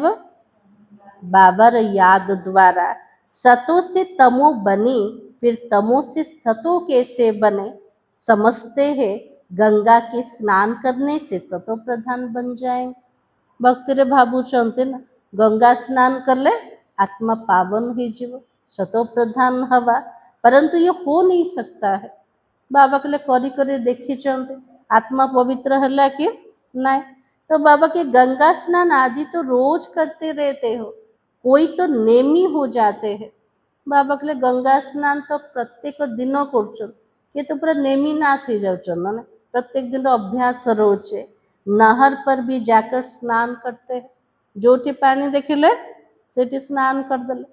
बाबार याद द्वारा सतो से तमो बने फिर तमो से सतो कैसे बने समझते हैं गंगा के स्नान करने से सतो प्रधान बन जाएंगे भक्त रे भाबू चलते ना गंगा स्नान कर ले आत्मा पावन हो जीव सतो प्रधान हवा परंतु ये हो नहीं सकता है बाबा के करी करी देखी चलते आत्मा पवित्र है कि नहीं तो बाबा के गंगा स्नान आदि तो रोज करते रहते हो कोई तो नेमी हो जाते हैं बाबा के गंगा स्नान तो प्रत्येक दिन कर तो पूरा नेमी ना थी जाऊँ ना प्रत्येक दिन अभ्यास रोचे नहर पर भी जाकर स्नान करते हैं जोटी पानी देखिले सेठी स्नान करदेले,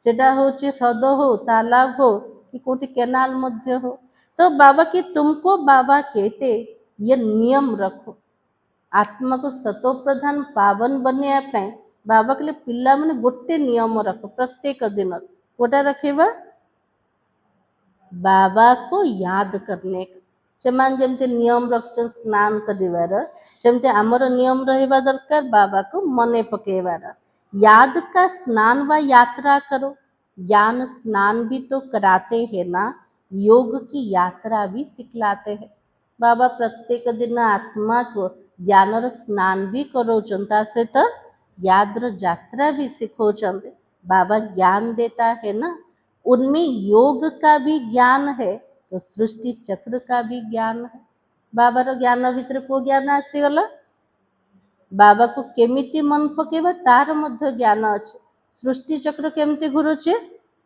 सेटा होची ह्रद हो, तालाब हो कि कोटी केनाल मध्य हो। तो बाबा कि तुमको बाबा कहते ये नियम रखो, आत्मा को सतो प्रधान पावन बनिया पाए बाबा कहले पिला माने गोटे नियम रख प्रत्येक दिन गोटा रखिबा बाबा को याद करने सेमान जेमते नियम रखछन स्नान करिवार सेमते आमर नियम रहिबा दरकार बाबा को मने पकेवार। याद का स्नान व यात्रा करो, ज्ञान स्नान भी तो कराते हैं ना, योग की यात्रा भी सिखलाते हैं। बाबा प्रत्येक दिन आत्मा को ज्ञानर स्नान भी करोचन से तो याद्र यात्रा भी सिखोचन। बाबा ज्ञान देता है ना, उनमें योग का भी ज्ञान है तो सृष्टि चक्र का भी ज्ञान है। बाबार ज्ञान भितर को ज्ञान आसीगला बाबा को केमिति मन पकेबा तार मध्य ज्ञान अच्छे, सृष्टि चक्र केमती घुरुचे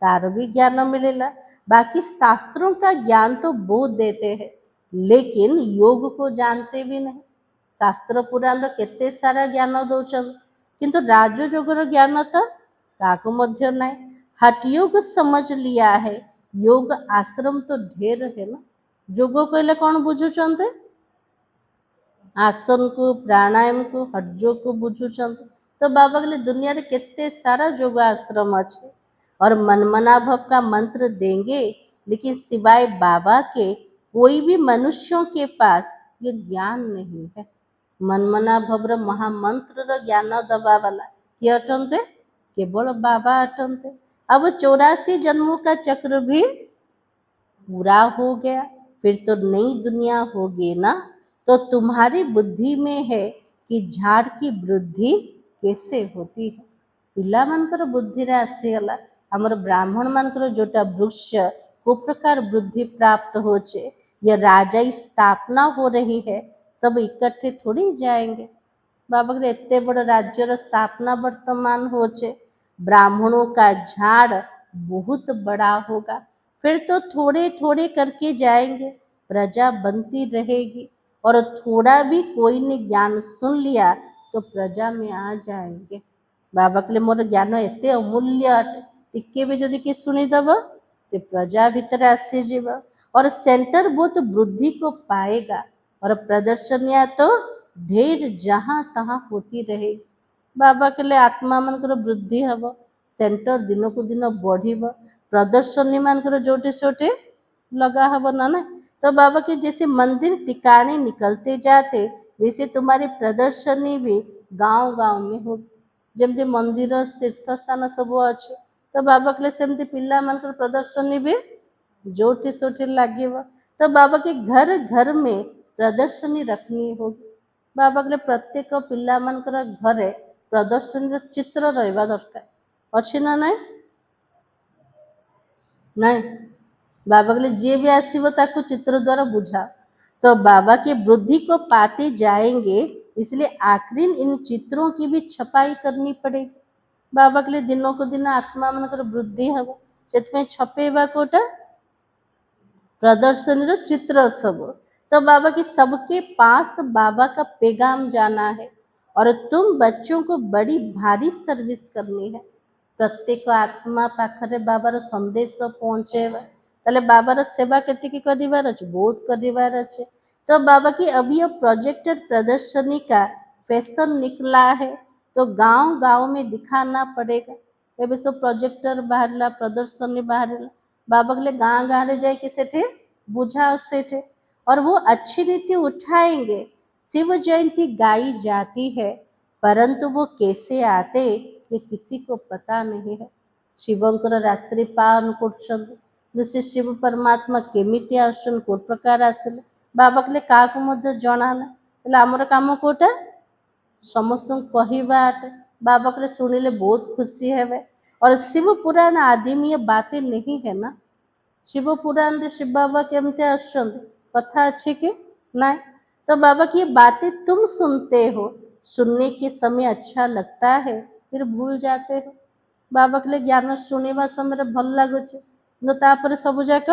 तार भी ज्ञान मिलेला। बाकी शास्त्रों का ज्ञान तो बहुत देते हैं लेकिन योग को जानते भी नहीं। शास्त्र पुराण केते सारा ज्ञान दौचन किंतु राजयोगर ज्ञान तो काको मध्य नहीं। हठ योग समझ लिया है, योग आश्रम तो ढेर है ना। योग कहले कौन बुझुचंते आसन को प्राणायाम को हठ योग को बुझुचंते। तो बाबा कहले दुनिया रे केते सारा योग आश्रम अच्छे और मनमना भव का मंत्र देंगे लेकिन सिवाय बाबा के कोई भी मनुष्यों के पास ये ज्ञान नहीं है। मनमना भव्र महामंत्र ज्ञान दबा वाला किए अटनते केवल बाबा अटनते। अब 84 जन्मों का चक्र भी पूरा हो गया, फिर तो नई दुनिया होगी ना। तो तुम्हारी बुद्धि में है कि झाड़ की वृद्धि कैसे होती है। पिला मानकर बुद्धि रे आसीगला हमर ब्राह्मण मानकर जोटा वृक्ष को प्रकार वृद्धि प्राप्त होचे, यह राजा स्थापना हो रही है, सब इकट्ठे थोड़ी जाएंगे। बाबा के इतने बड़े राज्य स्थापना वर्तमान होचे, ब्राह्मणों का झाड़ बहुत बड़ा होगा, फिर तो थोड़े थोड़े करके जाएंगे, प्रजा बनती रहेगी और थोड़ा भी कोई ने ज्ञान सुन लिया तो प्रजा में आ जाएंगे। बाबा कहले मोर ज्ञान एते अमूल्य अटे, टिके भी जदि कि सुनीदब से प्रजा भीतर आसीजिब और सेंटर बहुत वृद्धि को पाएगा और प्रदर्शनिया तो ढेर जहाँ तहाँ होती रहेगी। बाबा कहले आत्मा मानकर वृद्धि हब, सेंटर दिन को दिन बढ़िब, प्रदर्शनी मानकर जोटे सोटे लगा हब ना ना। तो बाबा के जैसे मंदिर टिकाने निकलते जाते वैसे तुम्हारी प्रदर्शनी भी गांव गांव में होगी। जमती मंदिर तीर्थ स्थान सब अच्छे तो बाबा कहले सेमती पिला मानकर प्रदर्शनी भी जोटी सोटी लगे। तो बाबा के घर घर में प्रदर्शनी रखनी होगी। बाबा कहले प्रत्येक पिला मानकर घरे प्रदर्शनी चित्र रहा दरकार अच्छे ना नहीं नहीं। बाबा कहले जे भी आसीबो ताको चित्र द्वारा बुझा। तो बाबा के वृद्धि को पाते जाएंगे इसलिए आखिरी इन चित्रों की भी छपाई करनी पड़ेगी। बाबा के लिए दिनों को दिन आत्मा मनकर वृद्धि हम से छपेवा कोटा प्रदर्शनी चित्र सब। तो बाबा की सबके पास बाबा का पैगाम जाना है और तुम बच्चों को बड़ी भारी सर्विस करनी है। प्रत्येक आत्मा पाखरे बाबार संदेश पहुँचेवा ताले बाबार सेवा केतिकी करिवार अछि बहुत करिवार अछि। तो बाबा की अभी अब प्रोजेक्टर प्रदर्शनी का फैशन निकला है तो गांव गांव में दिखाना पड़ेगा। एबे सब प्रोजेक्टर बाहरला प्रदर्शनी बाहरला बाबा के गाँ गाँ रे जाए कि सेठे बुझा सेठे और वो अच्छी रीति उठाएंगे। शिव जयंती गाई जाती है परंतु वो कैसे आते ये किसी को पता नहीं है। शिवंकर रात्रि पान कर शिव परमात्मा केमिति आसन को प्रकार आसले बाबा कहले काको मध्य जणा ना એટલે ଆମର କାମ कोटा समस्त कहवाटे। बाबा कहले शुणिले बहुत खुशी है और शिव पुराण आदि में ये बातें नहीं है ना। शिव पुराण रे शिव बाबा केमते आसन कथा अच्छे कि नहीं। तो बाबा की ये बातें तुम सुनते हो, सुनने के समय अच्छा लगता है फिर भूल जाते हो। बाबा कहले ज्ञान शुणवा समय भल लगुचे तो तापर सब जाक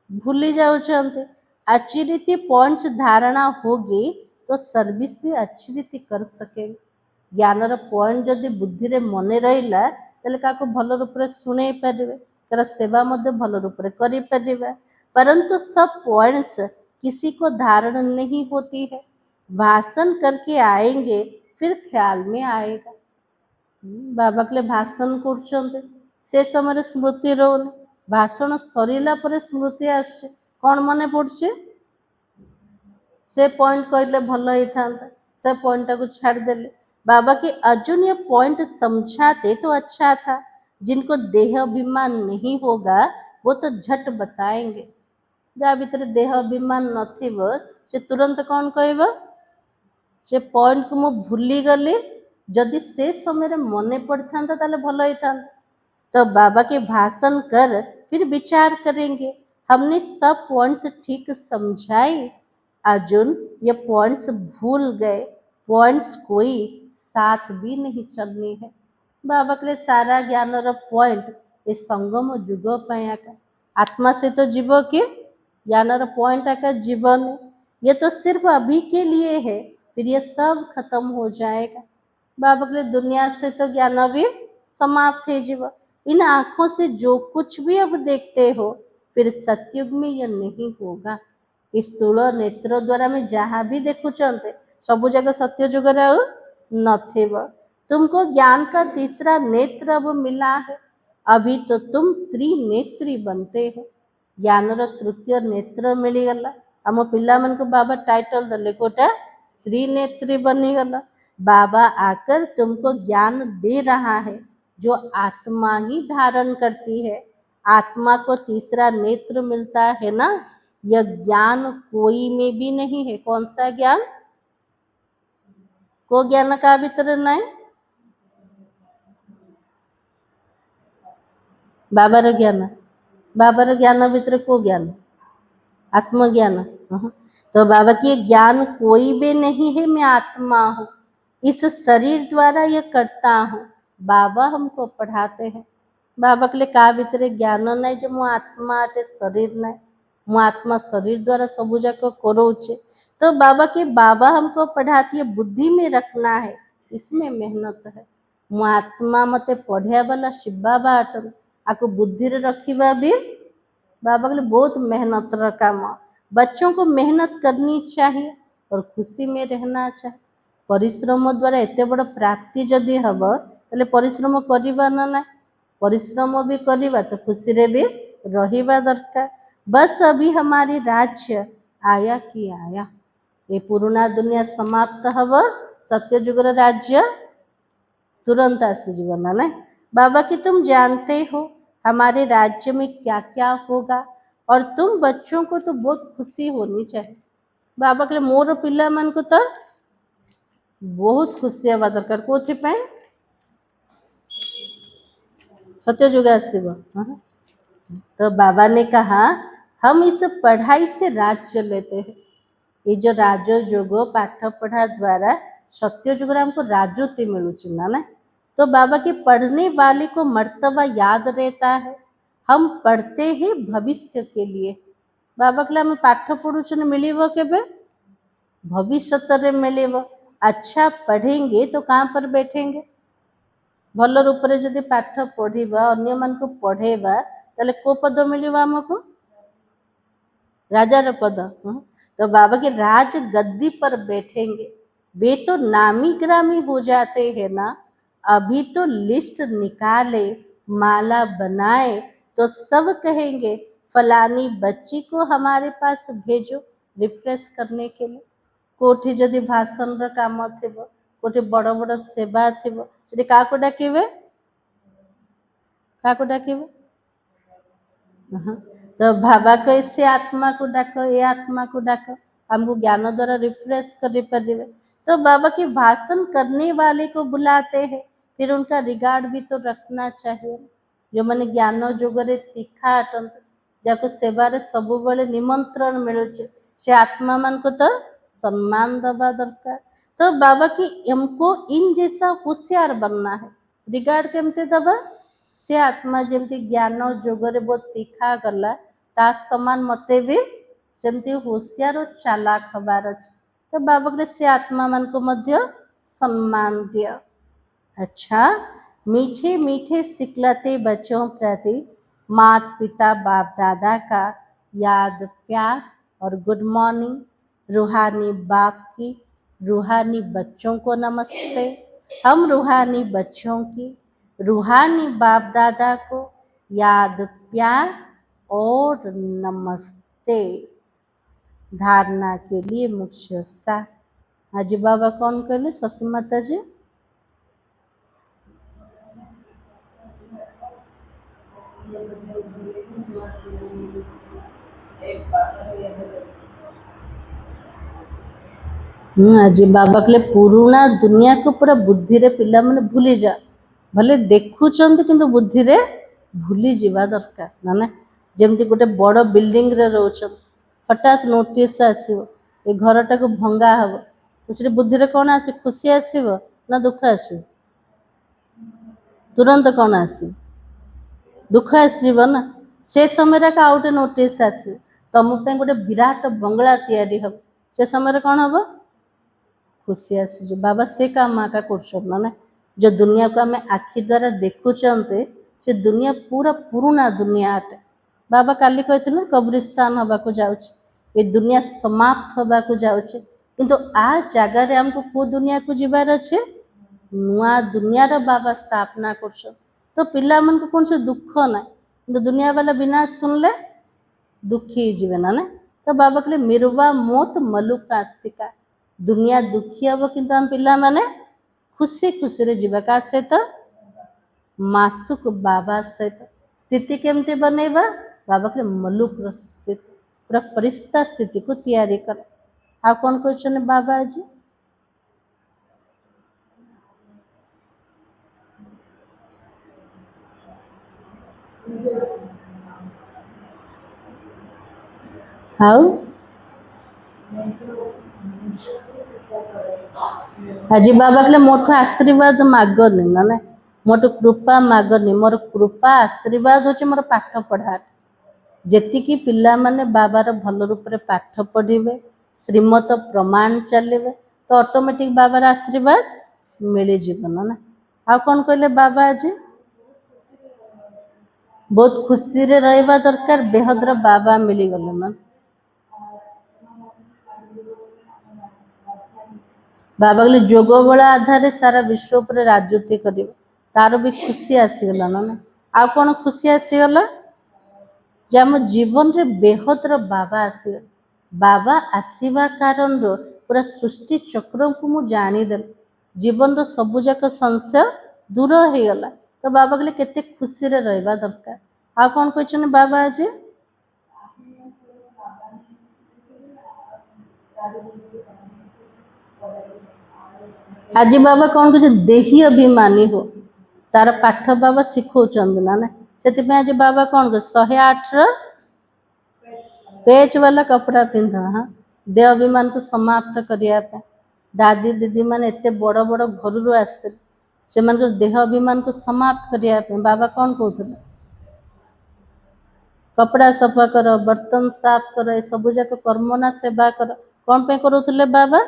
भूली जाऊँचे। अच्छी रीति पॉइंट्स धारणा होगी तो सर्विस भी अच्छी रीति कर सकेंगे। ज्ञानर पॉइंट जदि बुद्धि रे मन रहिला ताले काको भल रूप रे सुनै परिबे, तार सेवा मध्य भल रूप रे करि परिबे। परंतु सब पॉइंट्स किसी को धारण नहीं होती है। भाषण करके आएंगे फिर ख्याल में आएगा। बाबा के भाषण कर से समय स्मृति रोनी, भाषण सरीला पर स्मृति आसे कौन मन पड़े से पॉइंट कहले भल होता, से पॉइंट को छाड़देले। बाबा के अर्जुन ये पॉइंट समझाते तो अच्छा था। जिनको देह अभिमान नहीं होगा वो तो झट बताएंगे। जहाँ भीतर देह अभिमान नथिबो से तुरंत कौन कहब से पॉइंट को मु भूली गली, जदि से समय मन पड़ता ताले भल होता। तो बाबा के भाषण कर फिर विचार करेंगे। हमने सब पॉइंट्स ठीक समझाई, अर्जुन ये पॉइंट्स भूल गए, पॉइंट्स कोई साथ भी नहीं चलनी है। बाबा के सारा ज्ञान रो पॉइंट ये संगम जुग पाया का आत्मा से तो जीव के ज्ञान रो पॉइंट आका जीवन, ये तो सिर्फ अभी के लिए है, फिर ये सब खत्म हो जाएगा। बाबा के दुनिया से तो ज्ञान भी समाप्त है जीव। इन आंखों से जो कुछ भी अब देखते हो फिर सतयुग में यह नहीं होगा। इस स्थूल नेत्र द्वारा में जहाँ भी देखुचंते सब जगह सत्य जुग नथिब। तुमको ज्ञान का तीसरा नेत्र अब मिला है, अभी तो तुम त्रिनेत्री बनते हो। ज्ञान तृतीय नेत्र मिलगला। आम पिला मन को बाबा टाइटल दले कोटा त्रिनेत्री बनीगला। बाबा आकर तुमको ज्ञान दे रहा है जो आत्मा ही धारण करती है। आत्मा को तीसरा नेत्र मिलता है ना, यह ज्ञान कोई में भी नहीं है। कौन सा ज्ञान? को ज्ञान का वितरण है? बाबार ज्ञान, बाबार ज्ञान भीतर को ज्ञान? आत्मज्ञान। तो बाबा की ज्ञान कोई भी नहीं है, मैं आत्मा हूँ, इस शरीर द्वारा ये करता हूँ। बाबा हमको पढ़ाते हैं। बाबा के लिए का भीतर ज्ञान नहीं जो मो आत्मा आटे शरीर नहीं, मो आत्मा शरीर द्वारा सबू जाक करोचे। तो बाबा हमको पढ़ाती है बुद्धि में रखना है, इसमें मेहनत है। मो आत्मा मते पढ़िया वाला शिव बाबा आटन, आपको बुद्धि रे रखिबा भी बाबा के लिए बहुत मेहनत रा काम। बच्चों को मेहनत करनी चाहिए और खुशी में रहना चाहिए। परिश्रम द्वारा एते बड़ प्राप्ति जदि हब ताले परिश्रम करवा ना ना, परिश्रम भी करवा तो खुशी रे भी रहिबा दरकार। बस अभी हमारी राज्य आया कि आया, ये पुराना दुनिया समाप्त हब, सत्य जुगर राज्य तुरंत आसीजिब ना ना। बाबा की तुम जानते हो हमारे राज्य में क्या क्या होगा, और तुम बच्चों को तो बहुत खुशी होनी चाहिए। बाबा के मोर पिला मन को तो बहुत खुशी हवा दरकार। कोथि पाए सत्य जुग आसीब। तो बाबा ने कहा हम इस पढ़ाई से राज्य लेते हैं। ये जो राजयोग पाठ पढ़ा द्वारा सत्य जुग हमको राजत्व मिलूची ना ना। तो बाबा के पढ़ने वाले को मर्तबा याद रहता है। हम पढ़ते ही भविष्य के लिए। बाबा के लिए पाठ पढ़ुचन मिलिब केबे? भविष्य मिलिब। अच्छा पढ़ेंगे तो कहाँ पर बैठेंगे? भल रूप से जदि पाठ पढ़ा अन्य मान को पढ़ेबा ताले को पद मिलिब हमको? राजार पद। तो बाबा के राज गद्दी पर बैठेंगे। वे तो नामी ग्रामी हो जाते हैं ना, अभी तो लिस्ट निकाले माला बनाए तो सब कहेंगे फलानी बच्ची को हमारे पास भेजो रिफ्रेश करने के लिए। कोठी जदि भाषण र काम थिबो, कोठी बड़ बड़ सेवा थिबो, जदि काको डाकिबे? काको डाकिबे? तो बाबा को इससे आत्मा को डाको, ये आत्मा को डाको, हमको ज्ञान द्वारा रिफ्रेश कर पारे। तो बाबा के भाषण करने वाले को बुलाते हैं, फिर उनका रिगार्ड भी तो रखना चाहिए। जो मैंने ज्ञान जोगरे तीखा अटन जाको सेवारे सबु बड़े निमंत्रण मिलुचे, से आत्मा मान को तो सम्मान दबा दरकार। तो बाबा की हमको इन जैसा होशियार बनना है। रिगार्ड केमते दबा? से आत्मा जमती ज्ञान जोगरे बहुत तीखा गला ता समान मते भी सेमती होशियार और चालाक हबार अच्छे। तो बाबा के से आत्मा मान को मध्य सम्मान दिया। अच्छा, मीठे मीठे सिकलते बच्चों प्रति माता पिता बाप दादा का याद प्यार और गुड मॉर्निंग। रूहानी बाप की रूहानी बच्चों को नमस्ते। हम रूहानी बच्चों की रूहानी बाप दादा को याद प्यार और नमस्ते। धारणा के लिए मुख्य सार आज बाबा कौन कहले शशि माता जी आज बाबा कहले पुराना दुनिया को पूरा बुद्धि रे पिला माने भूली जा भले देखुचंत किंतु बुद्धि रे भूली जीवा दरकार ना जेमती गोटे बड़ बिल्डिंग रे रहउछन हठात नोटिस आसीबो ए घरटा को भंगा हबो तो बुद्धि रे कौन आसे खुशी आसीबो ना दुख आसीबो तुरंत कौन आसीबो दुख आसीबो ना से समय रे का आउटे नोटिस आसी तम पे गोटे विराट बंगला तैयारी हबो से समय रे कौन हबो खुशी आसी बाबा से काम का कर ना जो दुनिया को आम आखि द्वारा देखुचंते से दुनिया पूरा पुराना दुनिया अटे बाबा काली कहते कब्रिस्तान हवा को जाउछ ये दुनिया समाप्त हवा को जाउछ किंतु आ जगह रे हमको को दुनिया को जीवार अच्छे नुआ दुनिया रे बाबा स्थापना कर तो पिला मन को कौन से दुख ना किंतु दुनिया वाला विनाश सुनले दुखी जीवे ना तो बाबा कहले मिरवा मोत मलुका शिका दुनिया दुखी हम किंतु हम पिला माने खुशी खुशी रे जीवा का सहित मासुक बाबा सहित स्थिति केमती बनेबा बाबा के मलुक स्थिति पूरा फरिश्ता स्थिति को तैयारी कर आ कौन कहछन बाबा आज हाउ आज बाबा कहले मोठो आशीर्वाद मागनी ना मोटो कृपा मागनी मोर कृपा आशीर्वाद होचे मोर पाठ पढ़ा जेतिकी पिला माने बाबार भल रूप रे पाठ पढ़िबे श्रीमत प्रमाण चलिबे तो ऑटोमेटिक बाबार आशीर्वाद मिली जीवन ना आ कौन कहले बाबा आज बहुत खुशी रे रहबा दरकार बेहदर बाबा मिली गले ना बाबा कहले जोग बल आधार सारा विश्व पर राजत्व कर तार भी खुशी आसीगला ना आ कौन खुशी आसीगला जे आम जीवन रे बेहदर बाबा आसीगले बाबा आसीबा कारण पूरा सृष्टि चक्र को मु जानीदेल जीवन रो सबु जाक संशय दूर हो गला तो बाबा कहले केते खुशी रे रहबा दरकार आ कौन कहछन बाबा आज आज बाबा कौन कह देही अभिमानी हो तार पाठ बाबा सिखौचंद ना से आज बाबा कौन कह 108 पेच वाला कपड़ा पिंध हाँ देह अभिमान को समाप्त करने दादी दीदी मान एत बड़ बड़ घर आसते से देह अभिमान को समाप्त करने बाबा कौन कहते कपड़ा सफा कर बर्तन साफ कर ए सब जाक कर्मना सेवा कर कौन पे करुले बाबा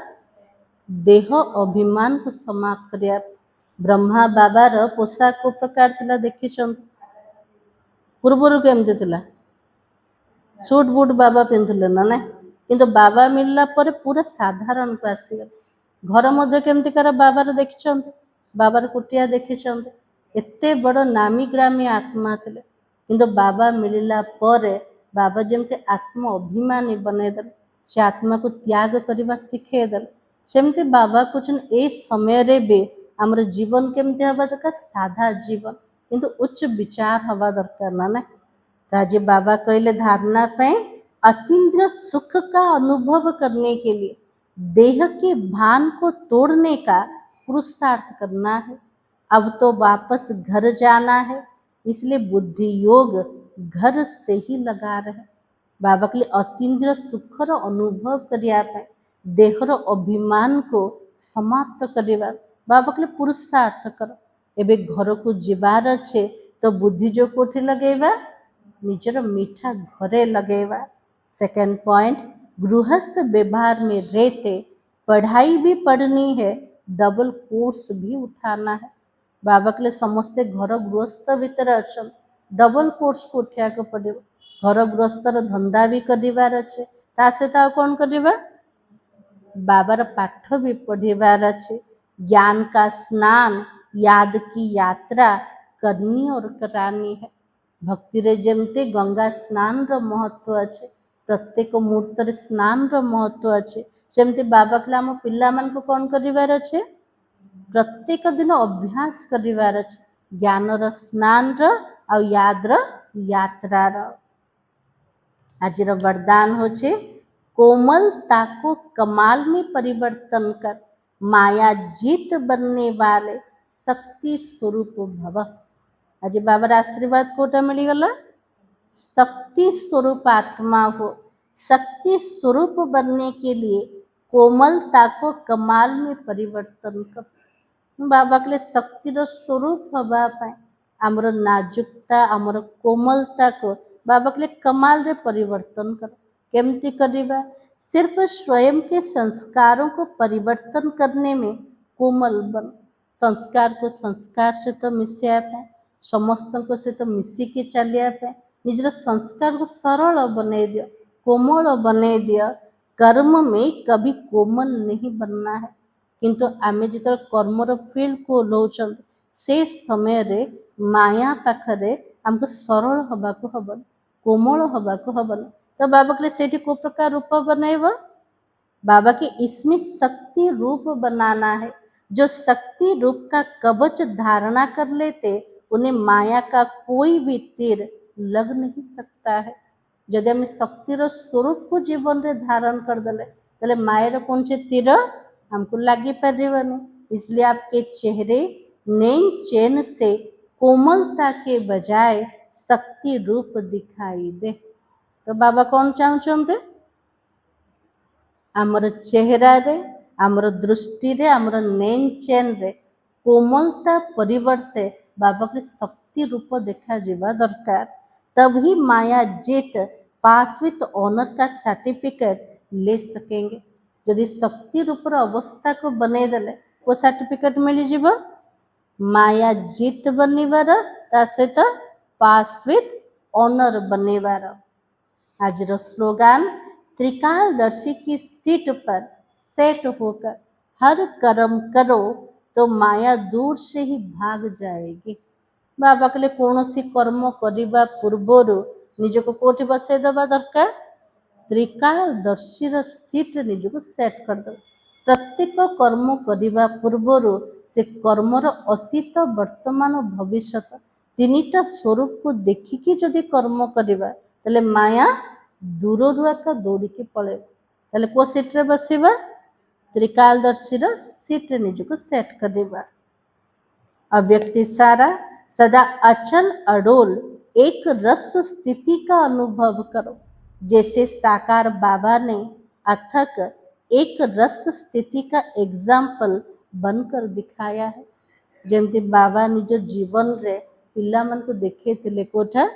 देह अभिमान को समाप्त करने ब्रह्मा बाबार पोशाक को प्रकार थिला देखी पूर्वर केमती थिला सूट बूट बाबा पिंधुले ना किंतु बाबा मिलला पर पूरा साधारण को आसीगले घर मध्य केमती कर बाबार देखी बाबार कुटिया देखी एते बड़ नामी ग्रामी आत्मा थिले किंतु बाबा मिलला पर बाबा जमते आत्म अभिमानी बनईदेले से आत्मा को त्याग करने शिखेदेले सेमती बाबा कहछन ए समय रे भी आमर जीवन केमती हवा दरकार साधा जीवन किंतु उच्च विचार हवा दरकार ना आज बाबा कहले धारणा पे अतीन्द्रिय सुख का अनुभव करने के लिए देह के भान को तोड़ने का पुरुषार्थ करना है अब तो वापस घर जाना है इसलिए बुद्धि योग घर से ही लगा रहे बाबा के लिए अतीन्द्रिय सुखर अनुभव करने देहर अभिमान को समाप्त करवा बाबा के लिए पुरुषार्थ कर एबे घर को जीवार अच्छे तो बुद्धि जो कोठी लगेवा निजर मीठा घरे लगेवा सेकंड पॉइंट गृहस्थ व्यवहार में रहते पढ़ाई भी पढ़नी है डबल कोर्स भी उठाना है। बाबा कहले समस्ते घर गृहस्थ भितर अच्छा डबल कोर्स को उठा के पड़े घर गृहस्थर धंदा भी करार अच्छे ता सहित आ कौन करवा बाबार पाठ भी पढ़ार अच्छे ज्ञान का स्नान याद की यात्रा करनी और करानी है। भक्ति रे जमते गंगा स्नान रो महत्व अच्छे प्रत्येक मुहूर्त स्नान रो महत्व अच्छे सेमती बाबा कहले आम पिला मान को कौन करार अच्छे प्रत्येक दिन अभ्यास करार अच्छे ज्ञान रो स्नान रो आ याद रो यात्रा रो। आज वरदान होचे कोमलता को कमाल में परिवर्तन कर माया जीत बनने वाले शक्ति स्वरूप भव। आज बाबार आशीर्वाद कोटा मिलगला शक्ति स्वरूप आत्मा हो शक्ति स्वरूप बनने के लिए कोमलता को कमाल में परिवर्तन कर बाबा के शक्तिर स्वरूप हवा पाए आमर नाजुकता आमर कोमलता को बाबा के कमाल रे परिवर्तन कर केमती करवा सिर्फ स्वयं के संस्कारों को परिवर्तन करने में कोमल बन संस्कार को संस्कार से तो मिसिया पाए समस्त को सहित मिसिकी चलिया पाए निजर संस्कार को सरल बने दियो कोमल बने दियो। कर्म में कभी कोमल नहीं बनना है किंतु आमे जिते कर्मर फील्ड को लौचन से समय रे माया पाखरे हमको सरल हवा को हबन कोमल हवा को हबन। तो बाबा के सेठी को प्रकार रूप बनाएब बाबा के इसमें शक्ति रूप बनाना है। जो शक्ति रूप का कवच धारणा कर लेते उन्हें माया का कोई भी तीर लग नहीं सकता है। यदि हमें शक्तिर स्वरूप को जीवन रे धारण कर देले तले मायर कौन से तीर हमको लगी पारिबनी। इसलिए आपके चेहरे नैन चैन से कोमलता के बजाय शक्ति रूप दिखाई दे। तो बाबा कौन चाहते आमर चेहरा रे आमर दृष्टि रे आमर नैन चैन रे कोमलता परिवर्ते बाबा के शक्ति रूप देखा जावा दरकार। तभी माया जीत पास विथ ऑनर का सर्टिफिकेट ले सकेंगे। यदि शक्ति रूप अवस्था को बने देले वो सर्टिफिकेट मिल जीव माया जीत बनिवार ता सहित पास विथ ऑनर बनेवार। आज स्लोगान त्रिकालदर्शी की सीट पर सेट होकर हर कर्म करो तो माया दूर से ही भाग जाएगी। बाबा कहले कौन सी कर्म करने पूर्वर निजको कोठी बसई दबा दरकार त्रिकालदर्शी सीट निजको सेट कर दो। प्रत्येक कर्म करने पूर्वर से कर्मर अतीत वर्तमान भविष्यत तीनिटा स्वरूप को देखिकी जदि कर्म करवा तले माया दूर रुआका दौड़िकी पड़े तले को सीट रे बसवा त्रिकालदर्शी सीट रे निजको सेट कर देवा। अव्यक्ति सारा सदा अचल अडोल एक रस स्थिति का अनुभव करो। जैसे साकार बाबा ने अथक एक रस स्थिति का एग्जाम्पल बनकर दिखाया है। जमती बाबा निज जीवन रे पिला मन को देखे थे कोठा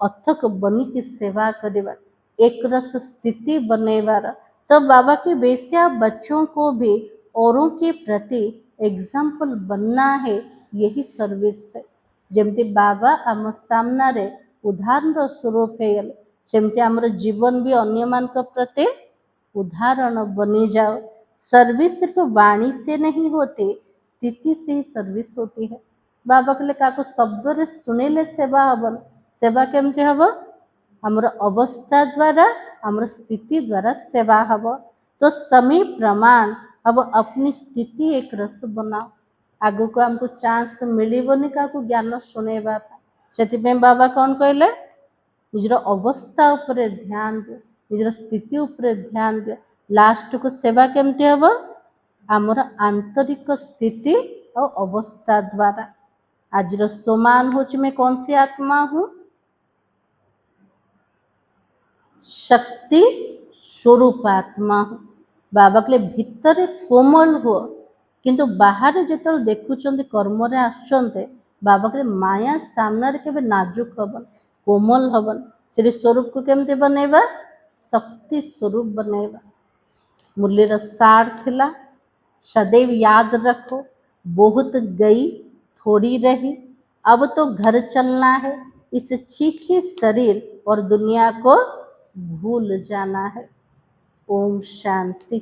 अथक बनी की सेवा करवा एक रस स्थिति बनेवार। तो बाबा के वैसे बच्चों को भी औरों के प्रति एग्जाम्पल बनना है यही सर्विस है। जमती बाबा आम सामना रे उदाहरण स्वरूप है जमती आमर जीवन भी अन्य मान प्रति उदाहरण बनी जाओ। सर्विस सिर्फ वाणी से नहीं होती स्थिति से ही सर्विस होती है। बाबा कहले का शब्द रे सुनेले सेवा हबन सेवा केमती हम आमर अवस्था द्वारा आमर स्थिति द्वारा सेवा हब। तो समय प्रमाण अब अपनी स्थिति एक रस बनाओ आगु को हमको चांस मिलबनी क्या ज्ञान शुणेबा से बाबा कौन कहले निजर अवस्था उपरे ध्यान दियो निजर स्थिति उपरे ध्यान दियो। लास्ट को सेवा केमती हम आमर आंतरिक स्थिति और अवस्था द्वारा। आज सोमान हो मैं कौन सी आत्मा हूँ शक्ति स्वरूप आत्मा हूँ। बाबा के भितर कोमल हो किंतु बाहर जो देखुं कर्म आसुँचे बाबा के माया सामने के नाजुक हबन कोमल हबन से स्वरूप को केमती बनैबा शक्ति स्वरूप बनैबा। मुरलीर सार थिला सदैव याद रखो, बहुत गई थोड़ी रही, अब तो घर चलना है, इस छीछे शरीर और दुनिया को भूल जाना है। ओम शांति।